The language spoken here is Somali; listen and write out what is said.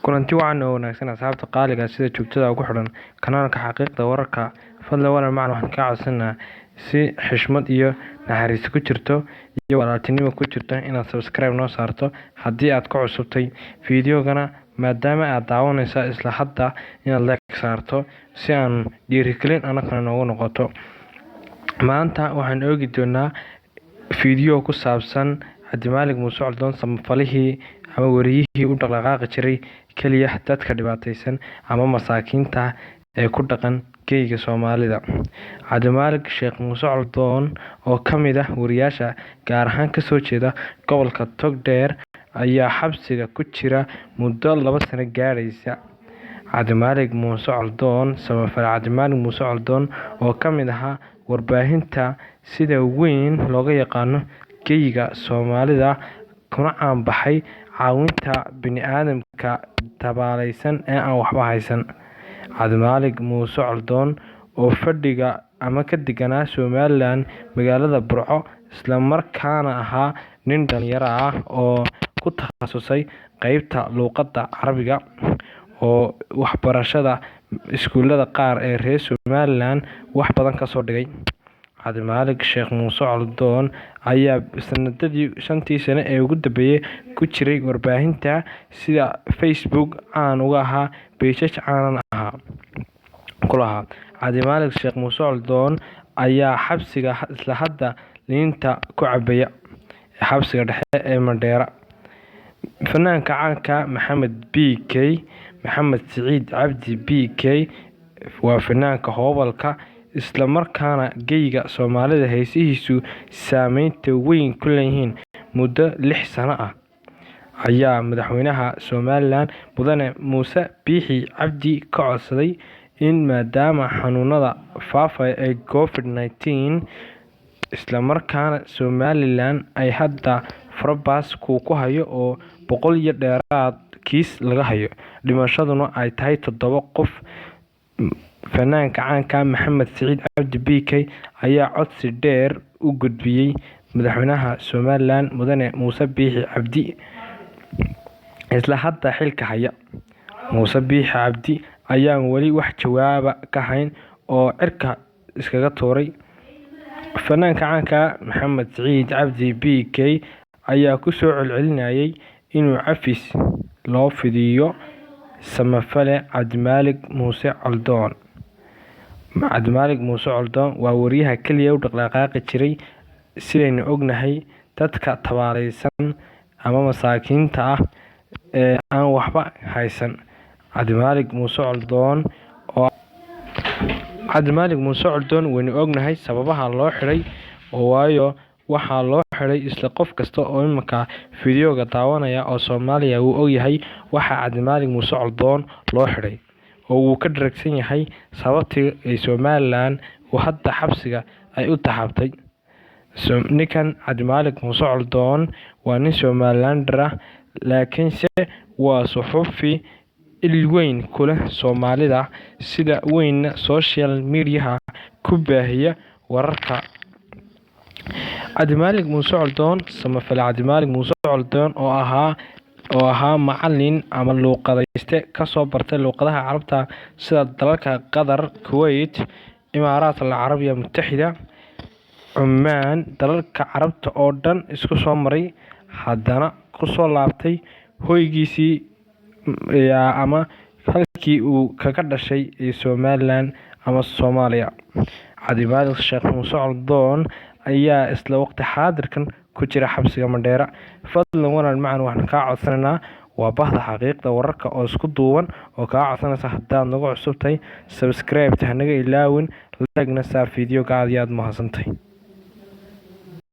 kulanti wacan oo wanaagsan asxaabta qaaliga sida joogtada ugu xidhan kanaalka xaqiiqda wararka. Fadlan walaal macna waxaan ka codsanaa si xishmad iyo naxariis ku jirto iyo walaaltinimo ku jirto inaad subscribe noo saarto haddii aad ku cusubtay fiidiyogana, maadaama aad daawanaysa isla hadda inaad like saarto si aan dhiirigelin anagana noogu noqoto. Maanta waxaan oogi doonaa fiidiyo ku saabsan Cabdimaalig Muuse Coldoon, samafalihii ama wariyihii u dhaqdhaqaaqi jiray kaliya dadka dhibaataysan ama masaakiinta ee ku dhaqan geyiga Soomaalida. Cabdimaalig Sheekh Muuse Coldoon oo ka mid ah wariyaasha gaar ahaan ka soo jeeda gobolka Togdheer ayaa xabsiga ku jira muddo 2 sano gaaraysa. Cabdimaalig Muuse Coldoon, samafale Cabdimaalig Muuse Coldoon oo ka mid ahaa warbaahinta sida weyn looga yaqaano geyiga Soomaalida, kuna caan baxay caawinta bini'aadamka tabaalaysan ee aan waxba haysan. Cabdimaalig Muuse Coldoon oo fadhiga ama ka deganaa Somaliland magaalada Burco, isla markaana ahaa nin dhalinyaro ah oo ku takhasusay qaybta luqadda Carabiga oo waxbarashada iskuulada qaar ee reer Somaliland wax badan ka soo dhigay. Cabdimaalig Sheekh Muuse Coldoon ayaa sanadadii 5 sano ee ugu dambeeyay ku jiray warbaahinta sida Facebook caan uga ahaa, page caan ah kulaha. Cabdimaalig Sheekh Muuse Coldoon ayaa xabsiga isla hadda liinta ku cabaya xabsiga dhexe ee Mandheera. Fanaanka caanka Maxamed Siciid Cabdi BK waa fanaanka hoobalka isla markaana geyiga Soomaalida heesihiisu saameynta weyn ku leeyihiin muddo 6 sano ah, ayaa madaxweynaha Somaliland Mudane Muuse Biixi Cabdi ka codsaday in maadaama xanuunada faafa ee COVID-19 isla markaana Somaliland ay hadda farabaas ku hayo oo 100 iyo dheeraad kiis laga hayo, dhimashaduna ay tahay 7 qof. Fanaanka caanka Maxamed Siciid Cabdi BK ayaa codsi dheer u gudbiyay madaxweynaha Somaliland Mudane Muuse Biixi Cabdi isla hadda xilka haya. Muuse Biixi Cabdi ayaan wali wax jawaaba ka hayn oo cirka iskaga tuuray. Fanaanka caanka Maxamed Siciid Cabdi BK ayaa ku soo celcelinayay inuu cafis loo fidiyo samafale Cabdimaalig Muuse Coldoon. Cabdimaalig Muuse Coldoon waa wariyaha kaliya u dhaqdhaqaaqi jiray sidaynu ognahay dadka tabaalaysan ama masaakiinta ah ee aan waxba haysan. Cabdimaalig Muuse Coldoon waynu ognahay sababaha loo xiray waayo waxaa loo xiray isla qof kasta oo imika fiidiyoga daawanaya oo Soomaaliya uu ogyahay waxa Cabdimaalig Muuse Coldoon loo xiray oo uu ka dharagsan yahay sababtii ay Somaliland uu hadda xabsiga ay u taxabtay. Ninkan Cabdimaalig Muuse Coldoon waa nin Somalilander ah, laakiinse waa suxufi ilweyn ku leh Soomaalida sida weyn social media ku baahiya wararka. Cabdimaalig Muuse Coldoon, samafale Cabdimaalig Muuse Coldoon oo ahaa macallin ama luqadayste ka soo bartay luqadaha Carabta sida dalalka Qatar, Kuwait, Imaaraat Alcarabiya Mutaxida, Cumaan, dalalka Carabta oo dhan isku soo maray, haddana ku soo laabtay hoygiisii ama halkii uu kaga dhashay ee Somaliland ama Soomaaliya. Cabdimaalig Sheekh Muuse Coldoon ayaa isla waqti xaadirkan ku jira xabsiga Mandheera. Fadlan walaal macna waxaan ka codsanaa waa bahda xaqiiqda wararka oo isku duuban oo ka codsanaysa haddaad nagu cusubtay subscribe hanaga ilaawin, like na saar fiidiyoga aad iyo aad mahadsantahay.